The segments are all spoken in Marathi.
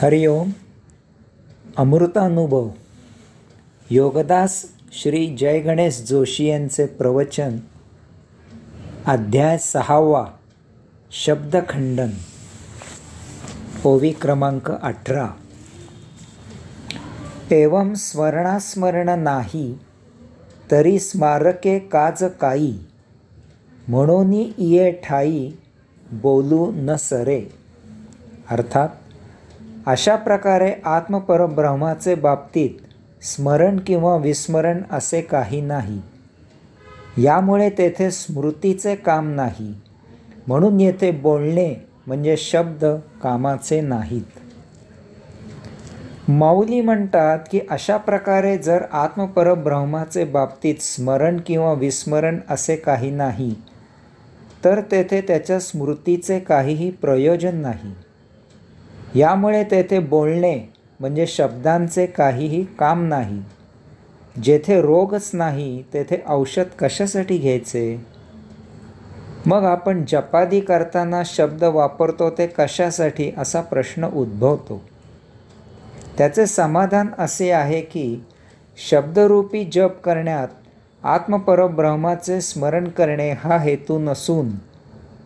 हरिओम. अमृतानुभव. योगदास श्री जय गणेश जोशी यांचे प्रवचन. अध्याय 6. शब्दखंडन. ओवी क्रमांक 18. एवं स्मरणास्मरण नाही तरी स्मारके काज काई, म्हणून इये ठाई बोलू न सरे. अर्थात अशा प्रकारे आत्मपरब्रह्माचे बाबतीत स्मरण किंवा विस्मरण असे काही नाही. यामुळे तेथे स्मृतीचे काम नाही, म्हणून येथे बोलणे म्हणजे शब्द कामाचे नाहीत. माऊली म्हणतात की अशा प्रकारे जर आत्मपरब्रह्माचे बाबतीत स्मरण किंवा विस्मरण असे काही नाही, तर तेथे त्याच्या स्मृतीचे काहीही प्रयोजन नाही. यामुळे तेथे बोलणे म्हणजे शब्दांचे काहीही काम नाही. जेथे रोगच नाही तेथे औषध कशासाठी घ्यायचे? मग आपण जपादी करताना शब्द वापरतो ते कशासाठी असा प्रश्न उद्भवतो. त्याचे समाधान असे आहे की शब्दरूपी जप करण्यात आत्मपरब्रह्माचे स्मरण करणे हा हेतू नसून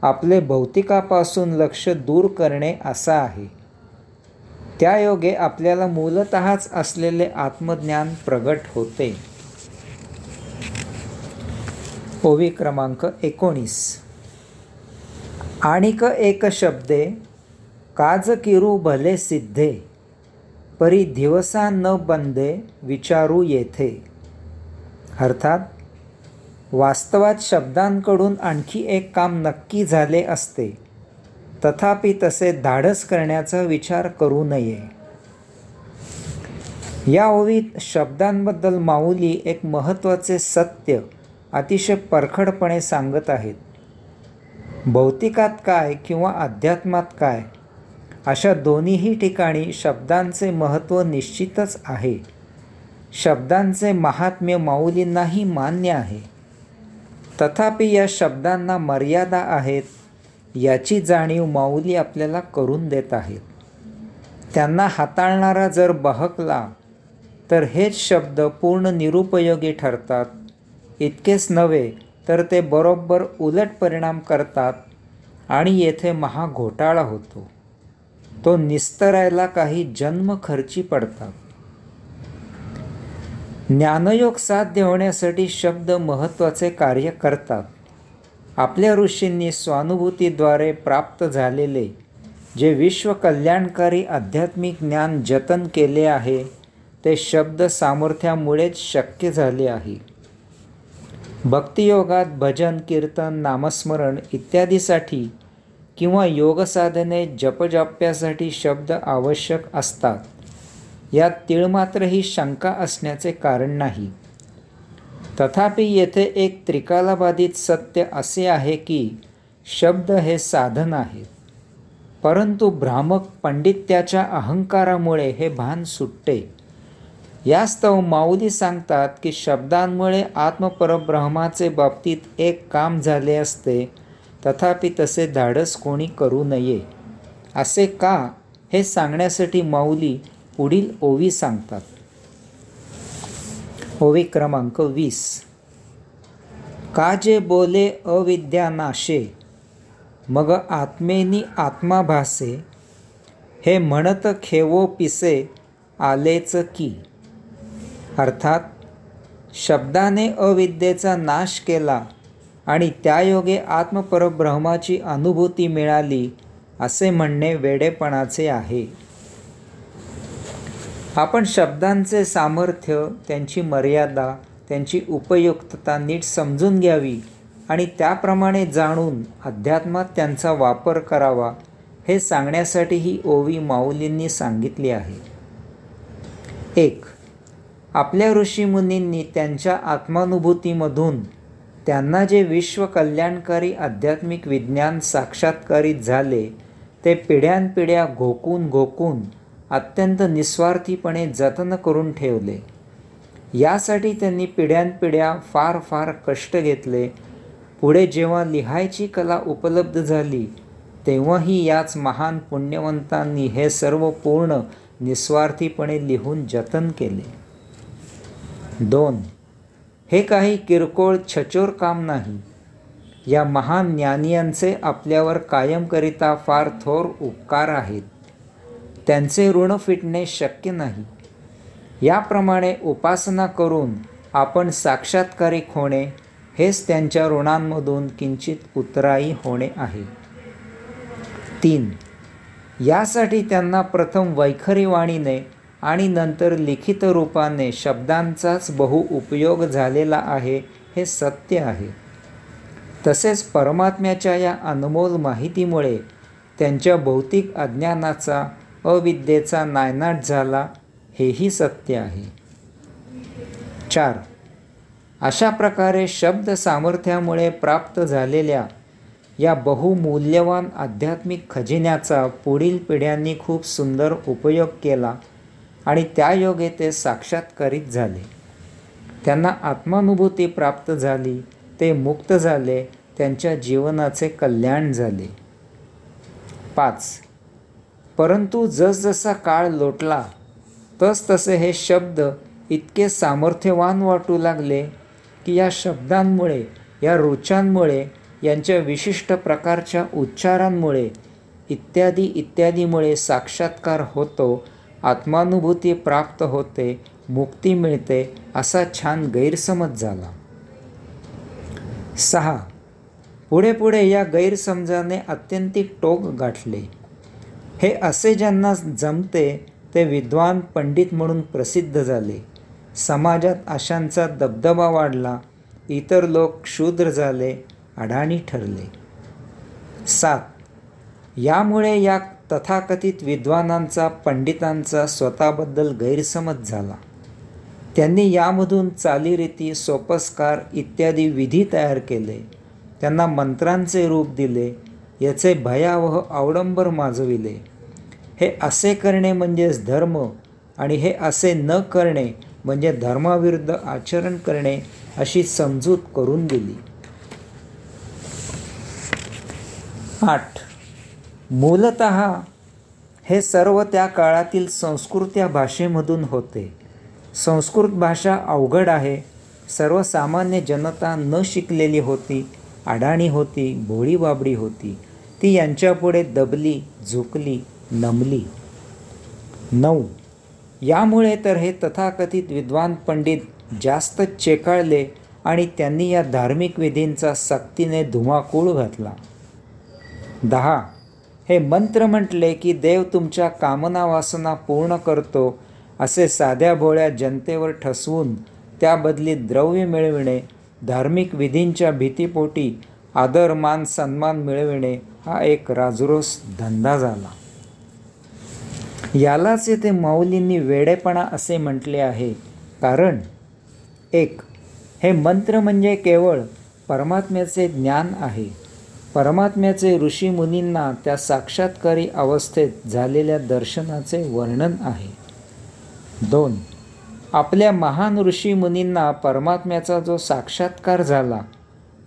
आपले भौतिकापासून लक्ष दूर करणे असा आहे. त्यायोगे आपल्याला मूलतःच असलेले आत्मज्ञान प्रगट होते. ओवी क्रमांक 19. आणिक एक शब्दे काज किरू भले सिद्धे, परी दिवसा न बंदे विचारू येथे. अर्थात वास्तवात शब्दांकडून आणखी एक काम नक्की झाले असते, तथापि तसे धाडस करण्याचा विचार करू नये. या ओवीत शब्दांबद्दल माऊली एक महत्त्वाचे सत्य अतिशय परखडपणे सांगत आहेत. भौतिकात काय किंवा अध्यात्मात काय, अशा दोन्हीही ठिकाणी शब्दांचे महत्त्व निश्चितच आहे. शब्दांचे महात्म्य माऊलींनाही मान्य आहे. तथापि या शब्दांना मर्यादा आहेत याची जाणीव माऊली आपल्याला करून देत आहेत. त्यांना हाताळणारा जर बहकला तर हेच शब्द पूर्ण निरुपयोगी ठरतात. इतकेच नव्हे तर ते बरोबर उलट परिणाम करतात आणि येथे महाघोटाळा होतो. तो निस्तरायला काही जन्म खर्ची पडतात. ज्ञानयोग साध्य होण्यासाठी शब्द महत्त्वाचे कार्य करतात. आपल्या ऋषींनी स्वानुभूतीद्वारे प्राप्त झालेले जे विश्वकल्याणकारी आध्यात्मिक ज्ञान जतन केले आहे ते शब्द सामर्थ्यामुळेच शक्य झाले आहे. भक्तियोगात भजन, कीर्तन, नामस्मरण इत्यादीसाठी किंवा योगसाधने जपजाप्यासाठी शब्द आवश्यक असतात. यात तीळमात्रही शंका असण्याचे कारण नाही. तथापि येथे एक त्रिकालाबाधित सत्य असे आहे की शब्द हे साधन आहेत, परंतु भ्रामक पंडित्याच्या अहंकारामुळे हे भान सुटते. यास्तव माऊली सांगतात की शब्दांमुळे आत्मपरब्रह्माचे बाबतीत एक काम झाले असते, तथापि तसे धाडस कोणी करू नये. असे का हे सांगण्यासाठी माऊली पुढील ओवी सांगतात. ओवी क्रमांक 20. काजे बोले अविद्या नाशे, मग आत्मेनी आत्मा भासे, हे म्हणत खेवो पिसे आलेच की. अर्थात शब्दाने अविद्येचा नाश केला आणि त्यायोगे आत्मपरब्रह्माची अनुभूती मिळाली असे म्हणणे वेडेपणाचे आहे. आपण शब्दांचे सामर्थ्य, त्यांची मर्यादा, त्यांची उपयुक्तता नीट समजून घ्यावी आणि त्याप्रमाणे जाणून अध्यात्मात त्यांचा वापर करावा हे सांगण्यासाठी ही ओवी माऊलींनी सांगितली आहे. 1. आपल्या ऋषीमुनींनी त्यांच्या आत्मानुभूतीमधून त्यांना जे विश्वकल्याणकारी आध्यात्मिक विज्ञान साक्षात्कारित झाले ते पिढ्यानपिढ्या घोकून अत्यंत निस्वार्थीपणे जतन करून ठेवले. यासाठी त्यांनी पिढ्यानपिढ्या फार कष्ट घेतले. पुढे जेव्हा लिहायची कला उपलब्ध झाली तेव्हाही याच महान पुण्यवंतांनी हे सर्व पूर्ण निस्वार्थीपणे लिहून जतन केले. 2. हे काही किरकोळ छचोर काम नाही. या महान ज्ञानियांचे आपल्यावर कायमकरिता फार थोर उपकार आहेत. त्यांचे ऋण फिटणे शक्य नाही. याप्रमाणे उपासना करून आपण साक्षात्कारिक होणे हेच त्यांच्या ऋणांमधून किंचित उतराई होणे आहे. 3. यासाठी त्यांना प्रथम वैखरी वाणीने आणि नंतर लिखित रूपाने शब्दांचाच बहु उपयोग झालेला आहे हे सत्य आहे. तसेच परमात्म्याच्या या अनमोल माहितीमुळे त्यांच्या भौतिक अज्ञानाचा अविद्येचा नायनाट झाला हेही सत्य आहे. 4. अशा प्रकारे शब्द सामर्थ्यामुळे प्राप्त झालेल्या या बहुमूल्यवान आध्यात्मिक खजिन्याचा पुढील पिढ्यांनी खूप सुंदर उपयोग केला आणि त्यायोगे ते साक्षात्कारित झाले. त्यांना आत्मानुभूती प्राप्त झाली, ते मुक्त झाले, त्यांच्या जीवनाचे कल्याण झाले. 5. परंतु जसजसा काळ लोटला तसतसे हे शब्द इतके सामर्थ्यवान वाटू लागले की या शब्दांमुळे, या ऋचांमुळे, यांच्या विशिष्ट प्रकारच्या उच्चारांमुळे इत्यादीमुळे साक्षात्कार होतो, आत्मानुभूती प्राप्त होते, मुक्ती मिळते असा छान गैरसमज झाला. 6. पुढे पुढे या गैरसमजाने अत्यंतिक टोक गाठले. हे असे ज्यांना जमते ते विद्वान पंडित म्हणून प्रसिद्ध झाले. समाजात अशांचा दबदबा वाढला. इतर लोक क्षुद्र झाले, अडाणी ठरले. 7. यामुळे या तथाकथित विद्वानांचा, पंडितांचा स्वतःबद्दल गैरसमज झाला. त्यांनी यामधून चालीरीती, सोपस्कार इत्यादी विधी तयार केले. त्यांना मंत्रांचे रूप दिले. याचे भयावह अवडंबर माजविले. हे असे करणे म्हणजेच धर्म आणि हे असे न करणे म्हणजे धर्माविरुद्ध आचरण करणे अशी समजूत करून दिली. 8. मूलतः हे सर्व त्या काळातील संस्कृत या भाषेमधून होते. संस्कृत भाषा अवघड आहे. सर्वसामान्य जनता न शिकलेली होती, अडाणी होती, भोळीबाबडी होती. ती यांच्यापुढे दबली, झुकली, नमली. 9. यामुळे तर हे तथाकथित विद्वान पंडित जास्त चेकाळले आणि त्यांनी या धार्मिक विधींचा सक्तीने धुमाकूळ घातला. 10. हे मंत्र म्हटले की देव तुमच्या कामना वासना पूर्ण करतो असे साध्या भोळ्या जनतेवर ठसवून त्याबदली द्रव्य मिळविणे, धार्मिक विधींच्या भीतीपोटी आदर मान सन्मान मिळविणे हा एक राजरोस धंदा झाला. यालाच येथे माऊलींनी वेडेपणा असे म्हटले आहे. कारण 1. हे मंत्र म्हणजे केवळ परमात्म्याचे ज्ञान आहे. परमात्म्याचे ऋषीमुनींना त्या साक्षात्कारी अवस्थेत झालेल्या दर्शनाचे वर्णन आहे. 2. आपल्या महान ऋषीमुनींना परमात्म्याचा जो साक्षात्कार झाला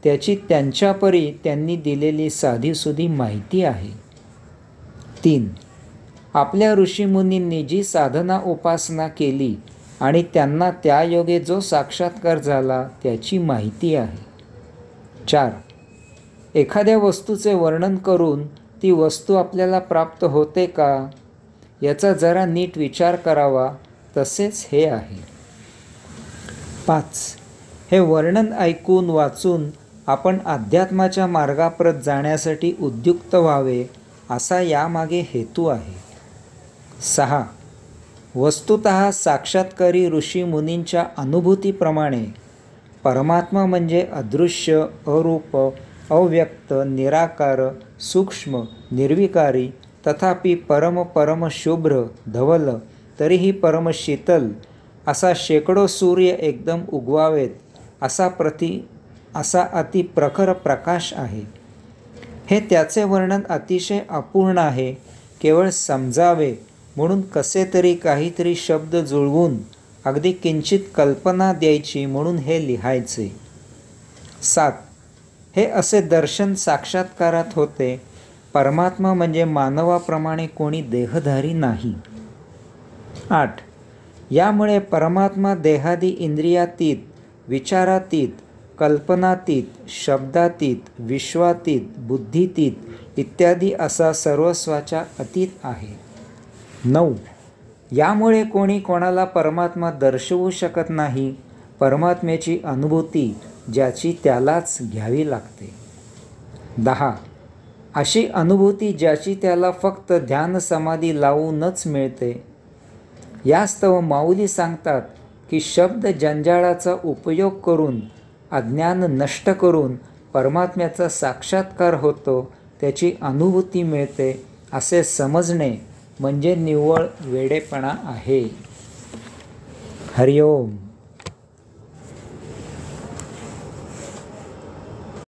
त्याची त्यांच्यापरी त्यांनी दिलेली साधीसुधी माहिती आहे. 3. आपल्या ऋषीमुनींनी जी साधना उपासना केली आणि त्यांना त्यायोगे जो साक्षात्कार झाला त्याची माहिती आहे. 4. एखाद्या वस्तूचे वर्णन करून ती वस्तू आपल्याला प्राप्त होते का याचा जरा नीट विचार करावा, तसेच हे आहे. 5. हे वर्णन ऐकून वाचून आपण अध्यात्माच्या मार्गाप्रत जाण्यासाठी उद्युक्त व्हावे असा यामागे हेतू आहे. 6. वस्तुतः साक्षात्कारी ऋषीमुनींच्या अनुभूतीप्रमाणे परमात्मा म्हणजे अदृश्य, अरूप, अव्यक्त, निराकार, सूक्ष्म, निर्विकारी, तथापि परम शुभ्र, धवल, तरीही परम शीतल असा शेकडो सूर्य एकदम उगवावेत असा अति प्रखर प्रकाश आहे. हे त्याचे वर्णन अतिशय अपूर्ण आहे. केवळ समजावे म्हणून कसे तरी काहीतरी शब्द जुळवून अगदी किंचित कल्पना द्यायची म्हणून हे लिहायचे. 7. हे असे दर्शन साक्षात्कारात होते परमात्मा म्हणजे मानवाप्रमाणे कोणी देहधारी नाही. 8. यामुळे परमात्मा देहादी इंद्रियातीत, विचारातीत, कल्पनातीत, शब्दातीत, विश्वातीत, बुद्धीतीत इत्यादी असा सर्वस्वाच्या अतीत आहे. 9. यामुळे कोणी कोणाला परमात्मा दर्शवू शकत नाही. परमात्म्याची अनुभूती ज्याची त्यालाच घ्यावी लागते. 10. अशी अनुभूती ज्याची त्याला फक्त ध्यान समाधी लावूनच मिळते. यास्तव माऊली सांगतात की शब्द जंजाळाचा उपयोग करून, अज्ञान नष्ट करून परमात्म्याचा साक्षात्कार होतो, त्याची अनुभूती मिळते असे समजणे म्हणजे निव्वळ वेडेपणा आहे. हरिओम.